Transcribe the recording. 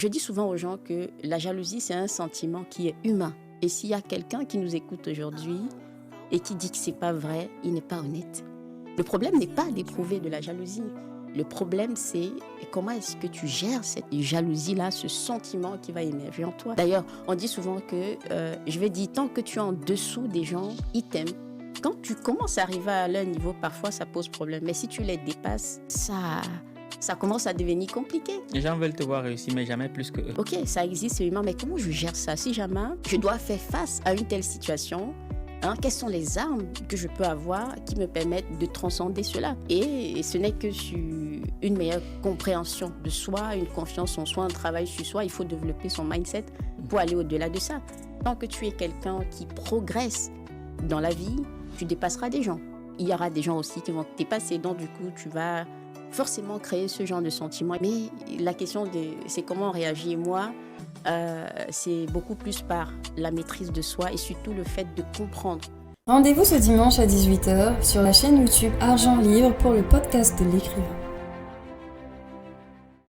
Je dis souvent aux gens que la jalousie, c'est un sentiment qui est humain. Et s'il y a quelqu'un qui nous écoute aujourd'hui et qui dit que c'est pas vrai, il n'est pas honnête. Le problème n'est pas d'éprouver de la jalousie. Le problème, c'est comment est-ce que tu gères cette jalousie-là, ce sentiment qui va émerger en toi. D'ailleurs, on dit souvent que, je vais dire, tant que tu es en dessous des gens, ils t'aiment. Quand tu commences à arriver à leur niveau, parfois, ça pose problème. Mais si tu les dépasses, ça commence à devenir compliqué. Les gens veulent te voir réussir, mais jamais plus que eux. Ok, ça existe, c'est humain, mais comment je gère ça? Si jamais je dois faire face à une telle situation, quelles sont les armes que je peux avoir qui me permettent de transcender cela? Et ce n'est que sur une meilleure compréhension de soi, une confiance en soi, un travail sur soi. Il faut développer son mindset pour aller au-delà de ça. Tant que tu es quelqu'un qui progresse dans la vie, tu dépasseras des gens. Il y aura des gens aussi qui vont te dépasser, donc du coup, tu vas forcément créer ce genre de sentiment. Mais la question, c'est comment réagir. Moi, c'est beaucoup plus par la maîtrise de soi et surtout le fait de comprendre. Rendez-vous ce dimanche à 18h sur la chaîne YouTube Argent Libre pour le podcast de l'écrivain.